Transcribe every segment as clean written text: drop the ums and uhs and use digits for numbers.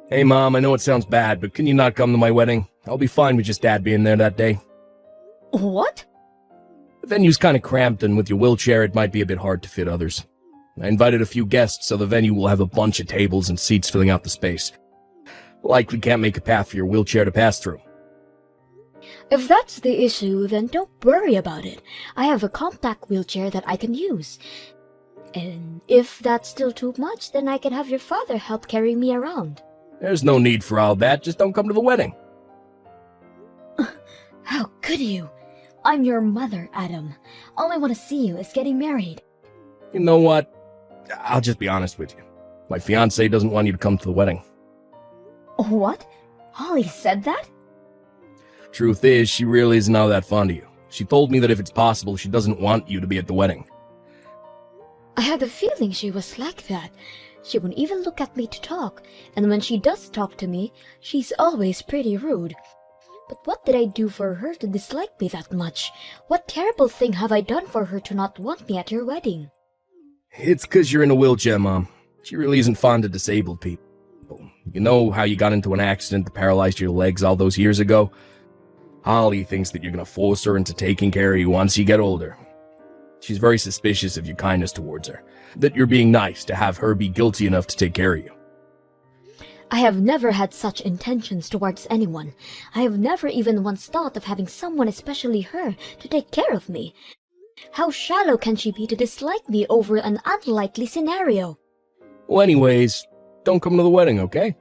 Hey Mom, I know it sounds bad, but can you not come to my wedding? I'll be fine with just Dad being there that day. What? The venue's kinda cramped, and with your wheelchair it might be a bit hard to fit others. I invited a few guests, so the venue will have a bunch of tables and seats filling out the space. Likely can't make a path for your wheelchair to pass through. If that's the issue, then don't worry about it. I have a compact wheelchair that I can use. And if that's still too much, then I can have your father help carry me around. There's no need for all that, just don't come to the wedding. How could you? I'm your mother, Adam. All I want to see you is getting married. You know what? I'll just be honest with you. My fiancée doesn't want you to come to the wedding. What? Holly said that? Truth is, she really isn't all that fond of you. She told me that if it's possible, she doesn't want you to be at the wedding. I had the feeling she was like that. She won't even look at me to talk, and when she does talk to me, she's always pretty rude. But what did I do for her to dislike me that much? What terrible thing have I done for her to not want me at her wedding? It's 'cause you're in a wheelchair, Mom. She really isn't fond of disabled people. You know how you got into an accident that paralyzed your legs all those years ago? Holly thinks that you're gonna force her into taking care of you once you get older. She's very suspicious of your kindness towards her, that you're being nice to have her be guilty enough to take care of you. I have never had such intentions towards anyone. I have never even once thought of having someone, especially her, to take care of me. How shallow can she be to dislike me over an unlikely scenario? Well, anyways, don't come to the wedding, okay?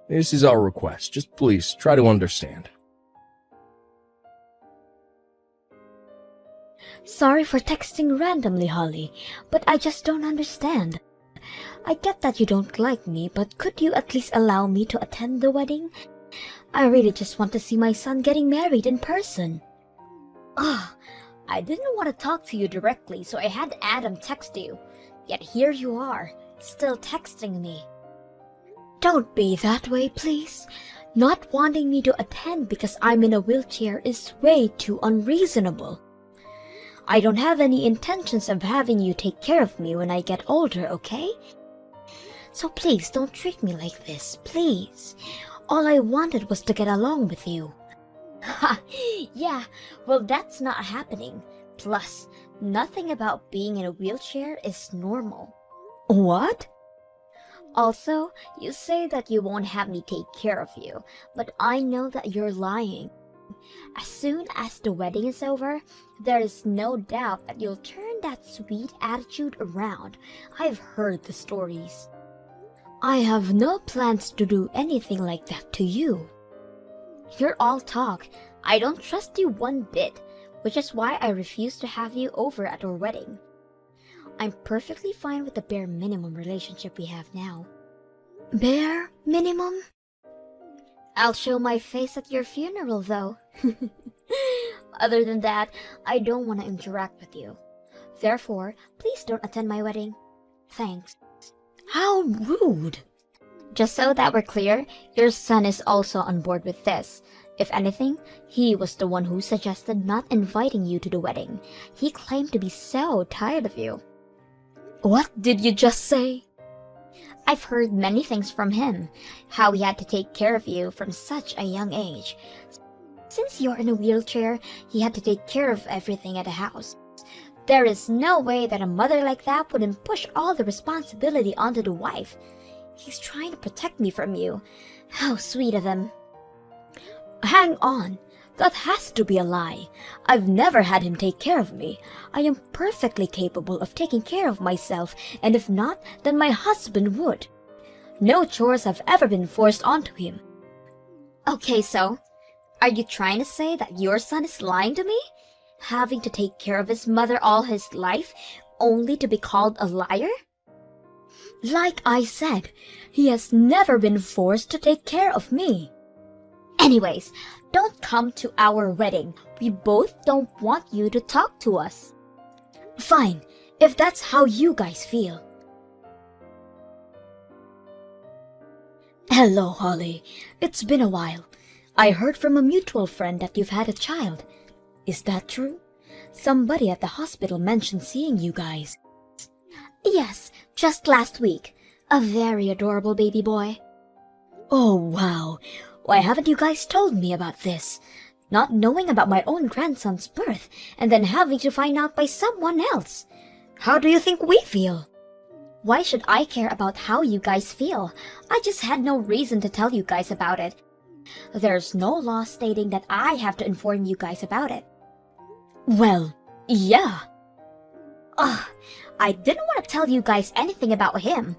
This is our request. Just please try to understand. Sorry for texting randomly, Holly, but I just don't understand. I get that you don't like me, but could you at least allow me to attend the wedding? I really just want to see my son getting married in person. I didn't want to talk to you directly, so I had Adam text you. Yet here you are, still texting me. Don't be that way, please. Not wanting me to attend because I'm in a wheelchair is way too unreasonable. I don't have any intentions of having you take care of me when I get older, okay? So please don't treat me like this, please. All I wanted was to get along with you. Ha! Yeah, well that's not happening. Plus, nothing about being in a wheelchair is normal. What? Also, you say that you won't have me take care of you, but I know that you're lying. As soon as the wedding is over, there is no doubt that you'll turn that sweet attitude around. I've heard the stories. I have no plans to do anything like that to you. You're all talk. I don't trust you one bit, which is why I refuse to have you over at our wedding. I'm perfectly fine with the bare minimum relationship we have now. Bare minimum? I'll show my face at your funeral, though. Other than that, I don't want to interact with you. Therefore, please don't attend my wedding. Thanks. How rude! Just so that we're clear, your son is also on board with this. If anything, he was the one who suggested not inviting you to the wedding. He claimed to be so tired of you. What did you just say? I've heard many things from him. How he had to take care of you from such a young age. Since you're in a wheelchair, he had to take care of everything at the house. There is no way that a mother like that wouldn't push all the responsibility onto the wife. He's trying to protect me from you. How sweet of him. Hang on. That has to be a lie. I've never had him take care of me. I am perfectly capable of taking care of myself, and if not, then my husband would. No chores have ever been forced onto him. Okay, so, are you trying to say that your son is lying to me? Having to take care of his mother all his life, only to be called a liar? Like I said, he has never been forced to take care of me. Anyways, don't come to our wedding. We both don't want you to talk to us. Fine, if that's how you guys feel. Hello, Holly. It's been a while. I heard from a mutual friend that you've had a child. Is that true? Somebody at the hospital mentioned seeing you guys. Yes, just last week. A very adorable baby boy. Oh, wow. Why haven't you guys told me about this? Not knowing about my own grandson's birth, and then having to find out by someone else. How do you think we feel? Why should I care about how you guys feel? I just had no reason to tell you guys about it. There's no law stating that I have to inform you guys about it. Well, yeah. Ugh, I didn't want to tell you guys anything about him.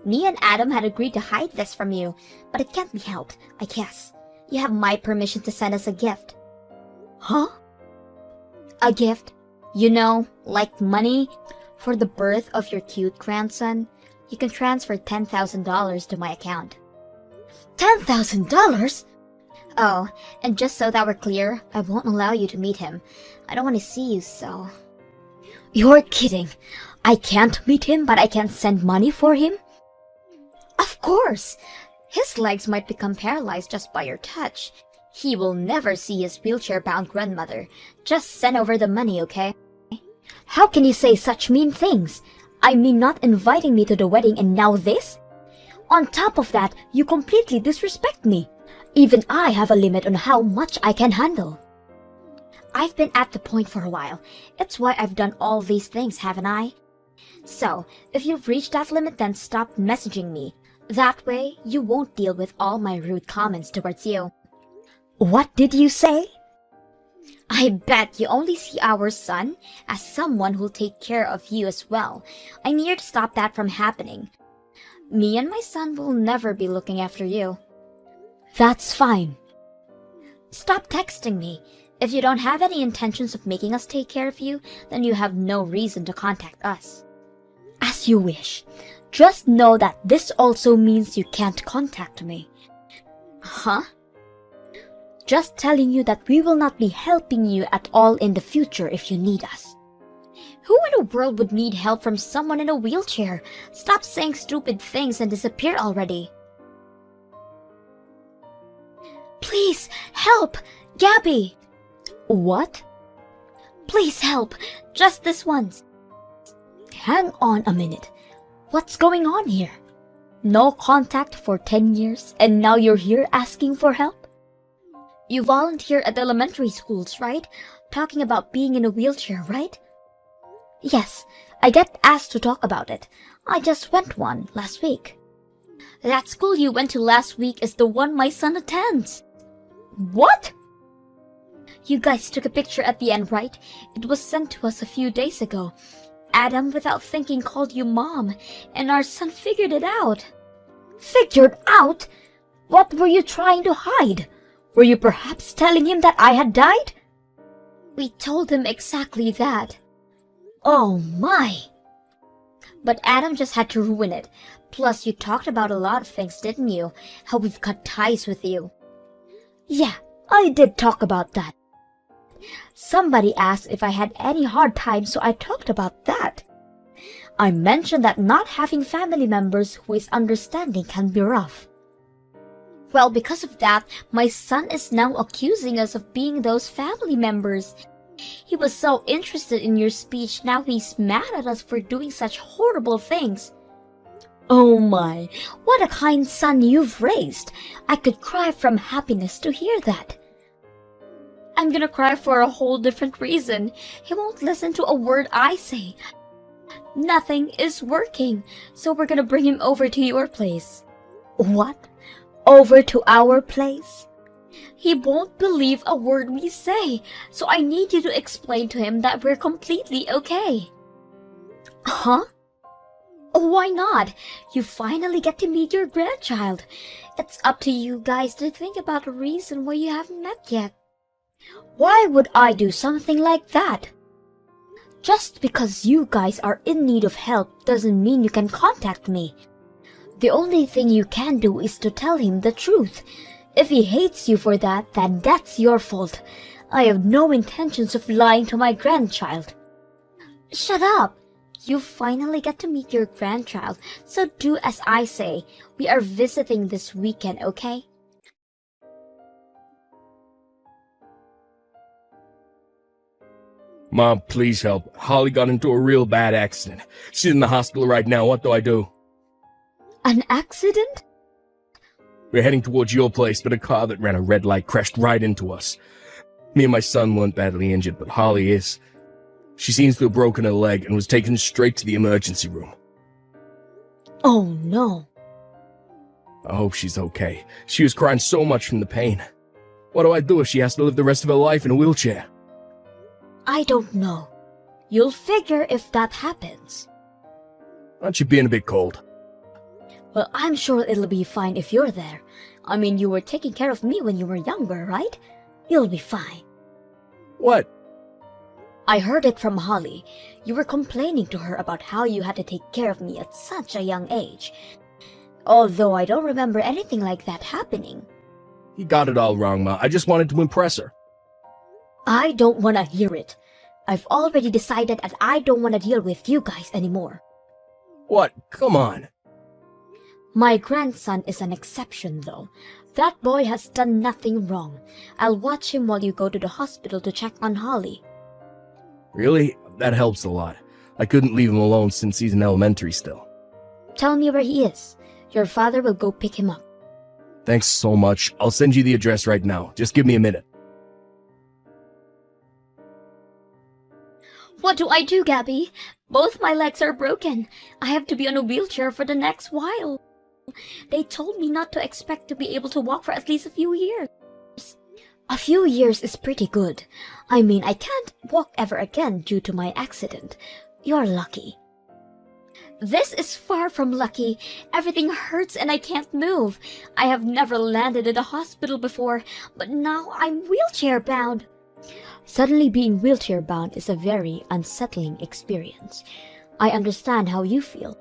Me and Adam had agreed to hide this from you, but it can't be helped, I guess. You have my permission to send us a gift. Huh? A gift? You know, like money? For the birth of your cute grandson, you can transfer $10,000 to my account. $10,000? Oh, and just so that we're clear, I won't allow you to meet him. I don't want to see you, so... You're kidding. I can't meet him, but I can send money for him? Of course! His legs might become paralyzed just by your touch. He will never see his wheelchair-bound grandmother. Just send over the money, okay? How can you say such mean things? I mean not inviting me to the wedding and now this? On top of that, you completely disrespect me. Even I have a limit on how much I can handle. I've been at the point for a while. It's why I've done all these things, haven't I? So, if you've reached that limit, then stop messaging me. That way, you won't deal with all my rude comments towards you. What did you say? I bet you only see our son as someone who'll take care of you as well. I'm here to stop that from happening. Me and my son will never be looking after you. That's fine. Stop texting me. If you don't have any intentions of making us take care of you, then you have no reason to contact us. As you wish. Just know that this also means you can't contact me. Huh? Just telling you that we will not be helping you at all in the future if you need us. Who in the world would need help from someone in a wheelchair? Stop saying stupid things and disappear already. Please, help! Gabby! What? Please help! Just this once. Hang on a minute. What's going on here? No contact for 10 years and now you're here asking for help? You volunteer at the elementary schools, right? Talking about being in a wheelchair, right? Yes, I get asked to talk about it. I just went one last week. That school you went to last week is the one my son attends. What? You guys took a picture at the end, right? It was sent to us a few days ago. Adam, without thinking, called you Mom, and our son figured it out. Figured out? What were you trying to hide? Were you perhaps telling him that I had died? We told him exactly that. Oh my! But Adam just had to ruin it. Plus, you talked about a lot of things, didn't you? How we've cut ties with you. Yeah, I did talk about that. Somebody asked if I had any hard times, so I talked about that. I mentioned that not having family members who is understanding can be rough. Well, because of that, my son is now accusing us of being those family members. He was so interested in your speech, now he's mad at us for doing such horrible things. Oh my, what a kind son you've raised. I could cry from happiness to hear that. I'm gonna cry for a whole different reason. He won't listen to a word I say. Nothing is working, so we're gonna bring him over to your place. What? Over to our place? He won't believe a word we say, so I need you to explain to him that we're completely okay. Huh? Why not? You finally get to meet your grandchild. It's up to you guys to think about a reason why you haven't met yet. Why would I do something like that? Just because you guys are in need of help doesn't mean you can contact me. The only thing you can do is to tell him the truth. If he hates you for that, then that's your fault. I have no intentions of lying to my grandchild. Shut up! You finally get to meet your grandchild, so do as I say. We are visiting this weekend, okay? Mom, please help. Holly got into a real bad accident. She's in the hospital right now. What do I do? An accident? We were heading towards your place, but a car that ran a red light crashed right into us. Me and my son weren't badly injured, but Holly is. She seems to have broken her leg and was taken straight to the emergency room. Oh no. I hope she's okay. She was crying so much from the pain. What do I do if she has to live the rest of her life in a wheelchair? I don't know. You'll figure if that happens. Aren't you being a bit cold? Well, I'm sure it'll be fine if you're there. I mean, you were taking care of me when you were younger, right? You'll be fine. What? I heard it from Holly. You were complaining to her about how you had to take care of me at such a young age. Although I don't remember anything like that happening. You got it all wrong, Ma. I just wanted to impress her. I don't want to hear it. I've already decided that I don't want to deal with you guys anymore. What? Come on. My grandson is an exception, though. That boy has done nothing wrong. I'll watch him while you go to the hospital to check on Holly. Really? That helps a lot. I couldn't leave him alone since he's in elementary still. Tell me where he is. Your father will go pick him up. Thanks so much. I'll send you the address right now. Just give me a minute. What do I do, Gabby? Both my legs are broken. I have to be on a wheelchair for the next while. They told me not to expect to be able to walk for at least a few years. A few years is pretty good. I mean, I can't walk ever again due to my accident. You're lucky. This is far from lucky. Everything hurts and I can't move. I have never landed at a hospital before, but now I'm wheelchair bound. Suddenly being wheelchair bound is a very unsettling experience. I understand how you feel.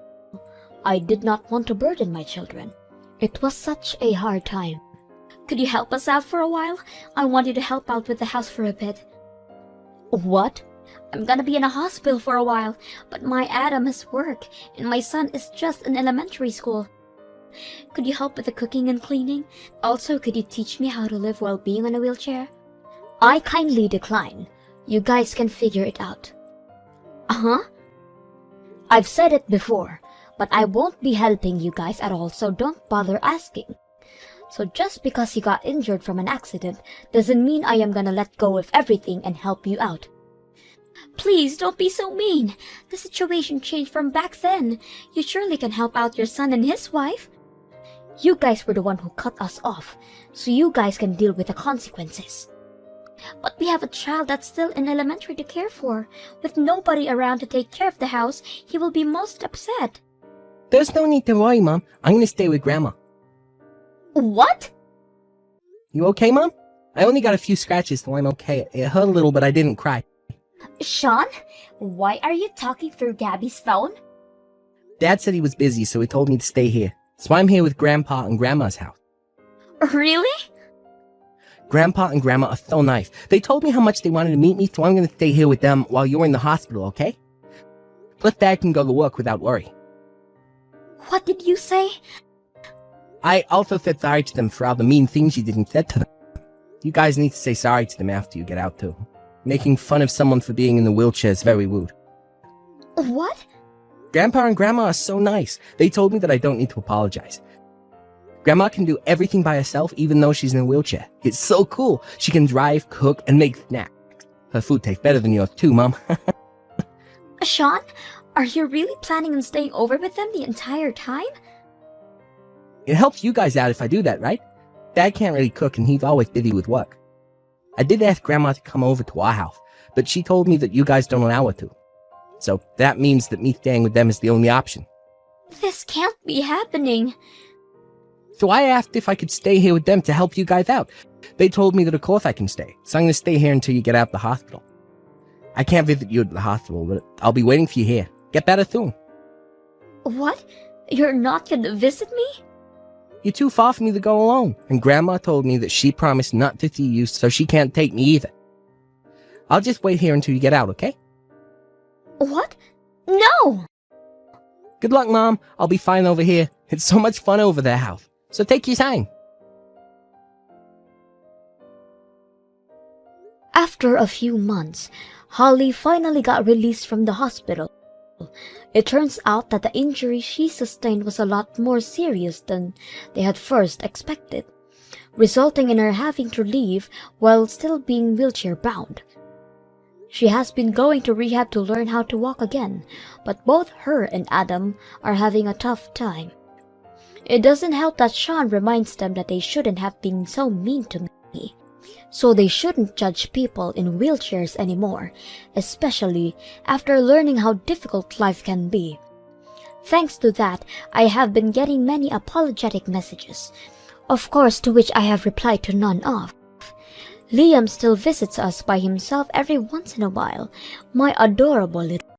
I did not want to burden my children. It was such a hard time. Could you help us out for a while? I want you to help out with the house for a bit. What? I'm gonna be in a hospital for a while, but my Adam has work, and my son is just in elementary school. Could you help with the cooking and cleaning? Also, could you teach me how to live while being on a wheelchair? I kindly decline. You guys can figure it out. Uh-huh. I've said it before, but I won't be helping you guys at all, so don't bother asking. So just because you got injured from an accident doesn't mean I am gonna let go of everything and help you out. Please don't be so mean. The situation changed from back then. You surely can help out your son and his wife. You guys were the one who cut us off, so you guys can deal with the consequences. But we have a child that's still in elementary to care for. With nobody around to take care of the house, he will be most upset. There's no need to worry, Mom. I'm gonna stay with Grandma. What? You okay, Mom? I only got a few scratches, so I'm okay. It hurt a little, but I didn't cry. Sean, why are you talking through Gabby's phone? Dad said he was busy, so he told me to stay here. So I'm here with Grandpa and Grandma's house. Really? Grandpa and Grandma are so nice. They told me how much they wanted to meet me, so I'm gonna stay here with them while you're in the hospital, okay? Plus Dad can go to work without worry. What did you say? I also said sorry to them for all the mean things you did and said to them. You guys need to say sorry to them after you get out, too. Making fun of someone for being in a wheelchair is very rude. What? Grandpa and Grandma are so nice. They told me that I don't need to apologize. Grandma can do everything by herself even though she's in a wheelchair. It's so cool. She can drive, cook, and make snacks. Her food tastes better than yours too, Mom. Sean, are you really planning on staying over with them the entire time? It helps you guys out if I do that, right? Dad can't really cook and he's always busy with work. I did ask Grandma to come over to our house, but she told me that you guys don't allow her to. So that means that me staying with them is the only option. This can't be happening. So I asked if I could stay here with them to help you guys out. They told me that of course I can stay, so I'm gonna stay here until you get out of the hospital. I can't visit you at the hospital, but I'll be waiting for you here. Get better soon. What? You're not gonna visit me? You're too far for me to go alone, and Grandma told me that she promised not to see you, so she can't take me either. I'll just wait here until you get out, okay? What? No! Good luck, Mom. I'll be fine over here. It's so much fun over their house. So take your time. After a few months, Holly finally got released from the hospital. It turns out that the injury she sustained was a lot more serious than they had first expected, resulting in her having to leave while still being wheelchair bound. She has been going to rehab to learn how to walk again, but both her and Adam are having a tough time. It doesn't help that Sean reminds them that they shouldn't have been so mean to me, so they shouldn't judge people in wheelchairs anymore, especially after learning how difficult life can be. Thanks to that, I have been getting many apologetic messages, of course to which I have replied to none of. Liam still visits us by himself every once in a while, my adorable little